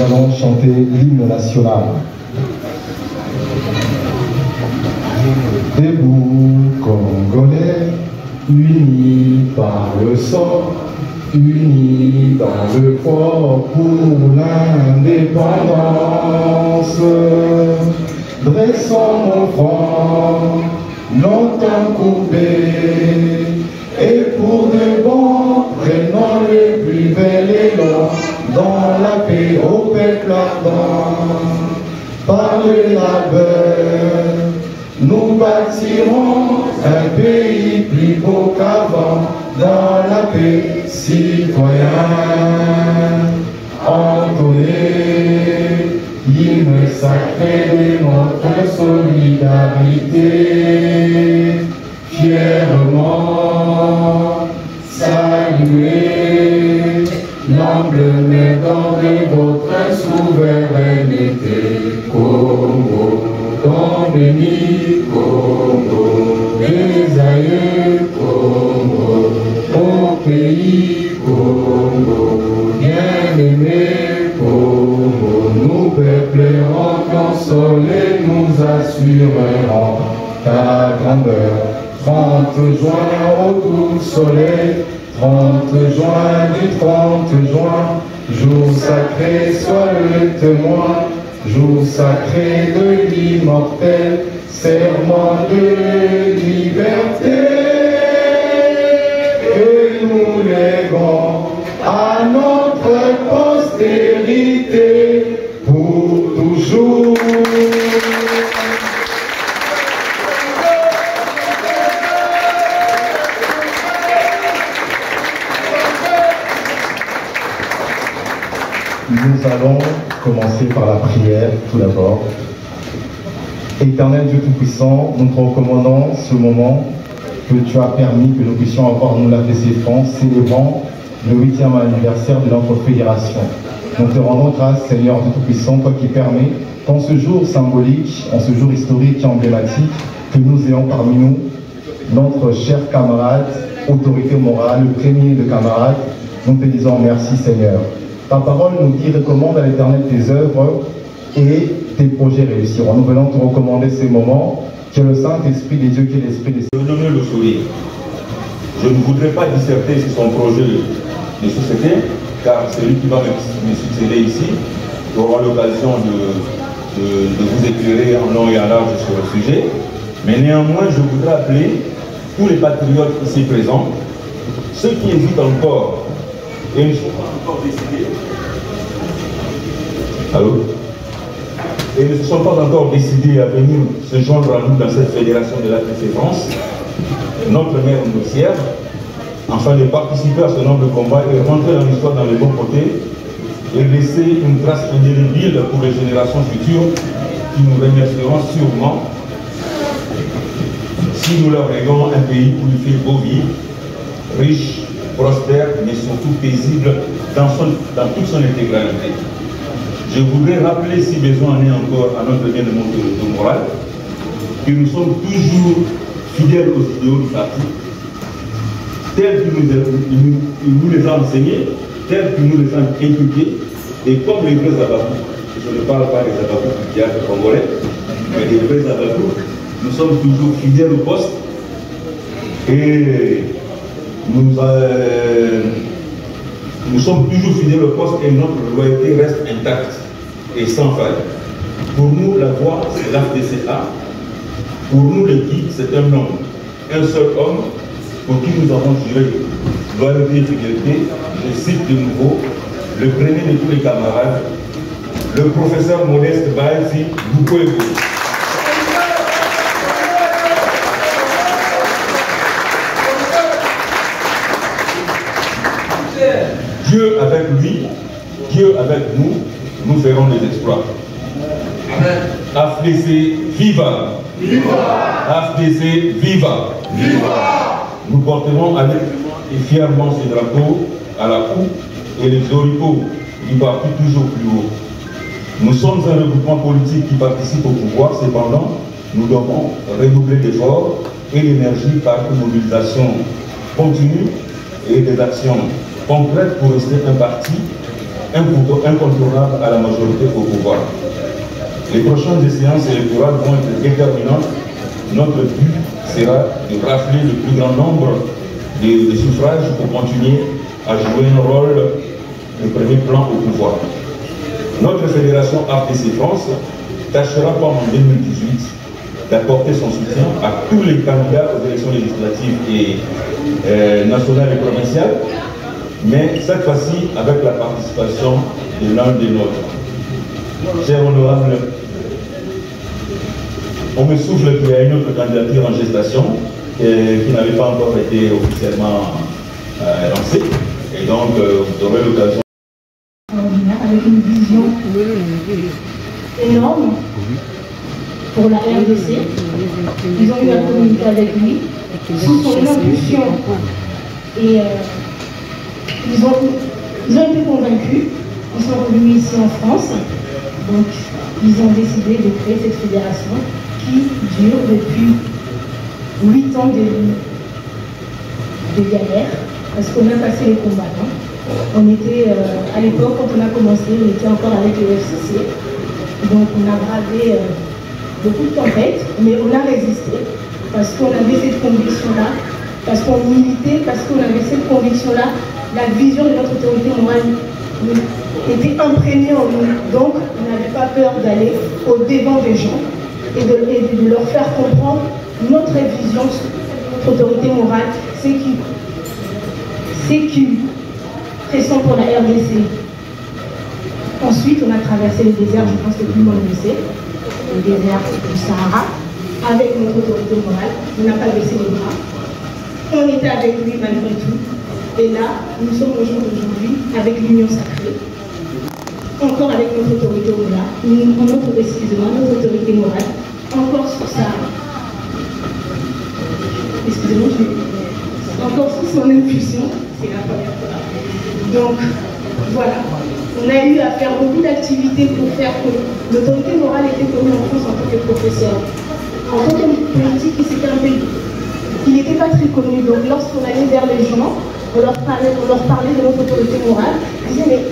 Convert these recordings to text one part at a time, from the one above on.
nous allons chanter l'hymne national. Debout Congolais, unis par le sang, unis dans le fort pour l'indépendance. Dressons mon front, longtemps coupé, et pour de bon, prenons le plus bel élan, dans la paix au peuple ardent. Par le labeur, nous bâtirons un pays plus beau qu'avant, dans la paix, citoyens. Entonnez l'hymne sacré de notre solidarité, fièrement saluer l'emblème d'or de votre souveraineté. Congo, ton béni, Congo, les aïeux, Congo, au pays, Congo, bien-aimé, Congo, nous peuplerons ton sol et nous assurerons ta grandeur. 30 juin au doux soleil, 30 juin du 30 juin, jour sacré soit le témoin, jour sacré de l'immortel, serment de liberté que nous léguons à notre postérité pour toujours. Nous allons commencer par la prière tout d'abord. Éternel Dieu Tout-Puissant, nous te recommandons ce moment que tu as permis que nous puissions avoir, nous, la PCFrance, célébrant le 8e anniversaire de notre fédération. Nous te rendons grâce, Seigneur Dieu Tout-Puissant, toi qui permets, dans ce jour symbolique, en ce jour historique et emblématique, que nous ayons parmi nous notre cher camarade, autorité morale, le premier de camarades. Nous te disons merci, Seigneur. Ta parole nous dit, recommande à l'Éternel tes œuvres et tes projets réussiront. Nous venons te recommander ces moments, que le Saint-Esprit des dieux, qui est l'Esprit des... Je vais donner le sourire. Je ne voudrais pas disserter sur son projet de société, car celui qui va me succéder ici aura l'occasion de vous éclairer en long et en large sur le sujet. Mais néanmoins, je voudrais appeler tous les patriotes ici présents, ceux qui hésitent encore et ne sont pas encore décidés. Allô? Et ne se sont pas encore décidés à venir se joindre à nous dans cette fédération de la PCFrance, notre mère nous sert, afin de participer à ce nombre de combats et rentrer dans l'histoire dans les bons côtés et laisser une trace indélébile pour les générations futures qui nous remercieront sûrement si nous leur léguons un pays où il fait beau vivre, riche, prospère, mais surtout paisible dans toute son intégralité. Je voudrais rappeler, si besoin en est encore, à notre bien-aimé autorité morale, que nous sommes toujours fidèles aux idéaux du parti, tels que nous les a enseignés, tels que nous les avons inculqués, et comme les vrais Ababou, je ne parle pas des Ababou du théâtre congolais, mais des vrais Ababou, nous sommes toujours fidèles au poste, et nous sommes toujours fidèles au poste et notre loyauté reste intacte et sans faille. Pour nous, la voix, c'est l'AFDCA. Pour nous, le guide, c'est un homme, un seul homme, pour qui nous avons juré loyauté et fidélité. Je cite de nouveau le premier de tous les camarades, le professeur Modeste Baïzi Boukoego. Dieu avec lui, Dieu avec nous, nous ferons des exploits. AFDC, viva! Viva! AFDC, viva! Viva! Nous porterons allègrement et fièrement ces drapeaux à la coupe et les oripeaux du parti toujours plus haut. Nous sommes un regroupement politique qui participe au pouvoir, cependant, nous devons redoubler d'efforts et d'énergie par une mobilisation continue et des actions concrètes pour rester un parti incontournable à la majorité au pouvoir. Les prochaines séances électorales vont être déterminantes. Notre but sera de rafler le plus grand nombre de suffrages pour continuer à jouer un rôle de premier plan au pouvoir. Notre fédération RDC France tâchera comme en 2018 d'apporter son soutien à tous les candidats aux élections législatives et nationales et provinciales, mais cette fois-ci avec la participation de l'un des nôtres. Chers honorables, on me souffle qu'il y a une autre candidature en gestation qui n'avait pas encore été officiellement lancée, et donc vous aurez l'occasion. Avec une vision énorme pour la RDC. Ils ont eu à communiquer avec lui sous son impulsion et ils ont été convaincus. Ils sont revenus ici en France, donc ils ont décidé de créer cette fédération qui dure depuis 8 ans de galère, parce qu'on a passé les combattants. On était, à l'époque, quand on a commencé, on était encore avec le FCC. Donc on a bravé beaucoup de tempêtes, mais on a résisté, parce qu'on avait cette conviction-là, parce qu'on militait, parce qu'on avait cette conviction-là. La vision de notre autorité morale était imprégnée en nous. Donc on n'avait pas peur d'aller au-devant des gens et de leur faire comprendre notre vision, notre autorité morale, c'est qui pressant pour la RDC. Ensuite, on a traversé le désert, je pense que tout le monde le sait, le désert du Sahara, avec notre autorité morale. On n'a pas baissé les bras. On était avec lui malgré tout. Et là, nous sommes au jour d'aujourd'hui avec l'Union sacrée, encore avec notre autorité morale, notre autorité morale, encore sur ça. Excusez-moi, encore sous son impulsion, c'est la première fois. Donc, voilà. On a eu à faire beaucoup d'activités pour faire que l'autorité morale était connue en France en tant que professeur. En tant que politique, il n'était pas très connu. Donc, lorsqu'on allait vers les gens, on leur parlait de notre autorité morale. Ils disaient,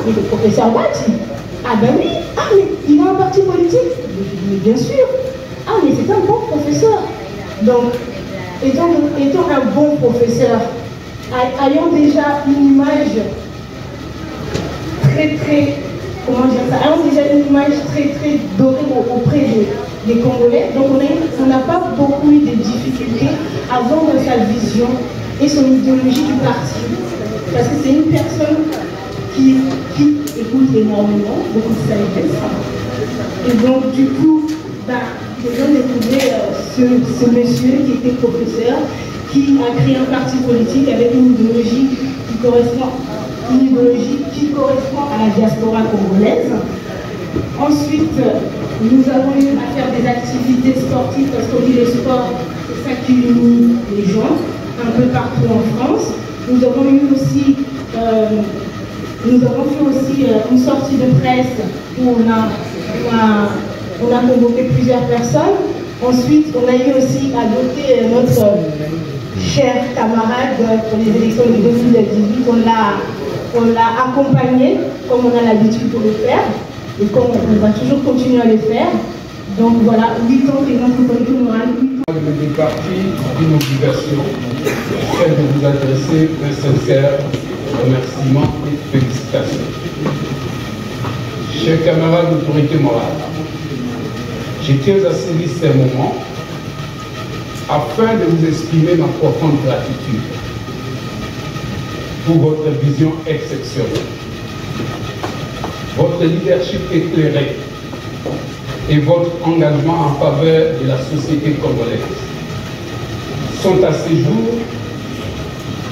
mais le professeur Bati, ah ben oui, mais il a un parti politique. Mais bien sûr. Ah, mais c'est un bon professeur. Donc, étant un bon professeur, ayant déjà une image comment dire ça, ayant déjà une image très dorée auprès des Congolais, donc on n'a pas beaucoup eu de difficultés à vendre sa vision et son idéologie du parti. Parce que c'est une personne qui écoute énormément, beaucoup de sagesse. Et donc du coup, les gens découvraient ce monsieur qui était professeur, qui a créé un parti politique avec une idéologie qui correspond à la diaspora congolaise. Ensuite, nous avons eu à faire des activités sportives, parce qu'on dit le sport, c'est ça qui unit les gens, un peu partout en France. Nous avons fait aussi une sortie de presse où on a convoqué plusieurs personnes. Ensuite, on a eu aussi adopté notre cher camarade pour les élections de 2018. On l'a accompagné comme on a l'habitude de le faire et comme on va toujours continuer à le faire. Donc voilà, 8 ans que notre autorité morale. Je fais partie d'une obligation, celle de vous adresser un sincère remerciement et félicitations. Chers camarades d'autorité morale, je tiens à saisir ces moments afin de vous exprimer ma profonde gratitude pour votre vision exceptionnelle, votre leadership éclairé et votre engagement en faveur de la société congolaise sont à ce jour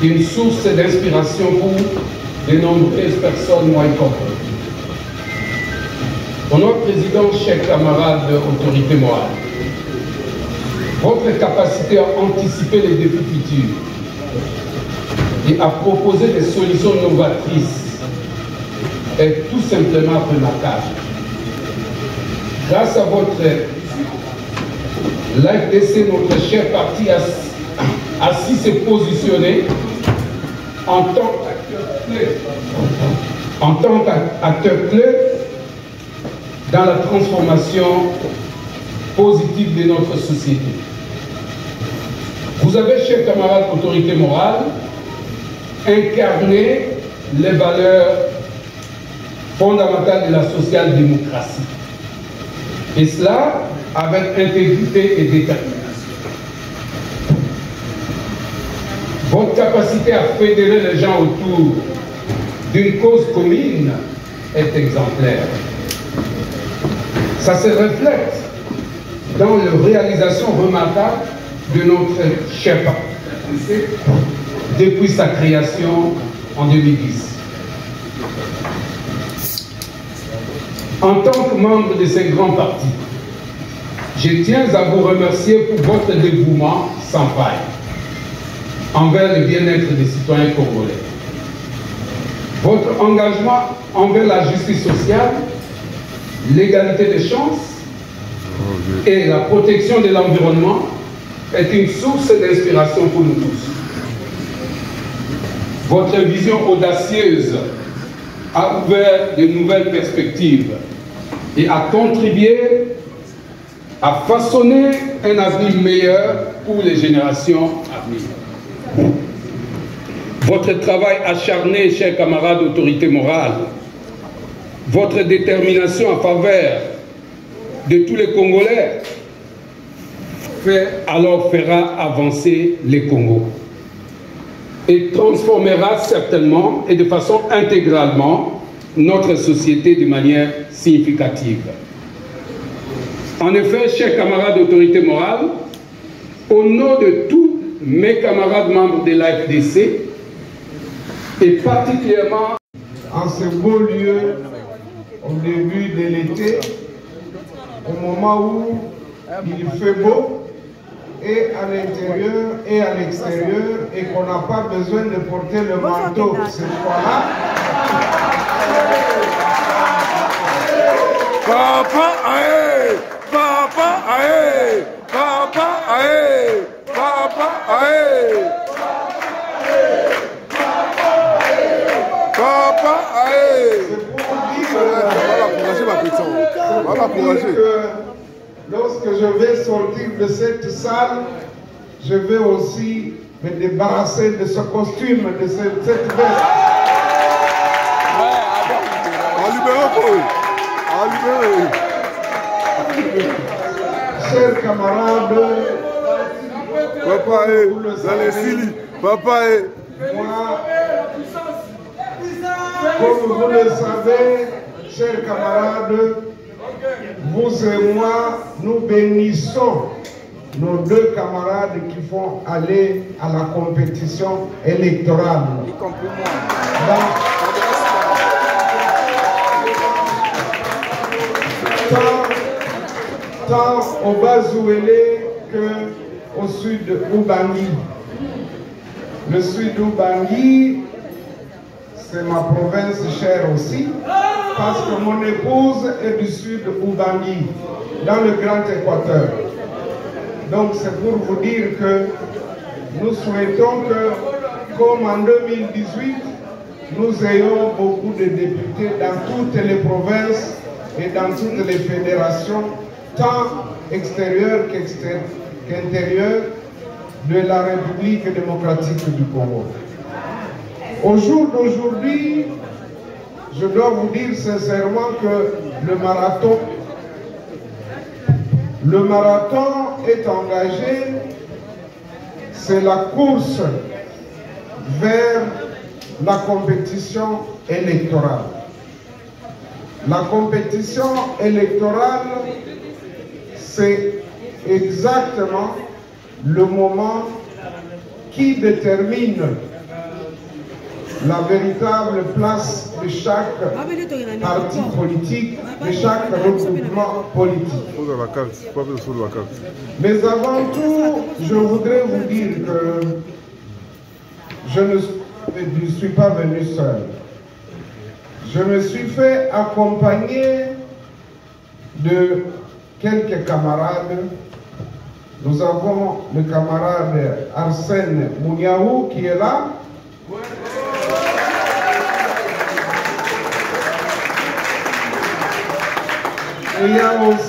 une source d'inspiration pour de nombreuses personnes moins comprises. Honorable Président, chers camarades d'autorité morale, votre capacité à anticiper les défis futurs et à proposer des solutions novatrices est tout simplement remarquable. Grâce à votre l'AFDC, notre cher parti a su se positionner en tant qu'acteur clé en tant qu'acteur clé dans la transformation positive de notre société. Vous avez, chers camarades autorités morales, incarné les valeurs fondamentales de la social-démocratie. Et cela avec intégrité et détermination. Votre capacité à fédérer les gens autour d'une cause commune est exemplaire. Ça se reflète dans la réalisation remarquable de notre cher parti depuis sa création en 2010. En tant que membre de ces grands partis, je tiens à vous remercier pour votre dévouement sans faille envers le bien-être des citoyens congolais. Votre engagement envers la justice sociale, l'égalité des chances et la protection de l'environnement est une source d'inspiration pour nous tous. Votre vision audacieuse a ouvert de nouvelles perspectives et a contribué à façonner un avenir meilleur pour les générations à venir. Votre travail acharné, chers camarades d'autorité morale, votre détermination en faveur de tous les Congolais fera avancer les Congos et transformera certainement et de façon intégralement notre société de manière significative. En effet, chers camarades d'autorité morale, au nom de tous mes camarades membres de l'AFDC, et particulièrement en ce beau lieu, au début de l'été, au moment où il fait beau, et à l'intérieur et à l'extérieur, et qu'on n'a pas besoin de porter le manteau cette fois-là. Papa aïe, papa aïe, papa aïe, papa aïe, papa aïe. On va encourager que lorsque je vais sortir de cette salle, je vais aussi me débarrasser de ce costume, de cette veste. Chers camarades, papa est dans les Sili, papa est. Moi, comme vous le savez, chers camarades, vous et moi, nous bénissons nos deux camarades qui vont aller à la compétition électorale. Tant au Bazouélé qu'au sud Ubangi. Le sud Ubangi, c'est ma province chère aussi, parce que mon épouse est du sud Ubangi, dans le Grand Équateur. Donc c'est pour vous dire que nous souhaitons que, comme en 2018, nous ayons beaucoup de députés dans toutes les provinces et dans toutes les fédérations, tant extérieures qu'intérieures, de la République démocratique du Congo. Au jour d'aujourd'hui, je dois vous dire sincèrement que le marathon est engagé, c'est la course vers la compétition électorale. La compétition électorale, c'est exactement le moment qui détermine la véritable place de chaque parti politique, de chaque regroupement politique. Mais avant tout, je voudrais vous dire que je ne suis pas venu seul. Je me suis fait accompagner de quelques camarades. Nous avons le camarade Arsène Mouniaou qui est là. il y a aussi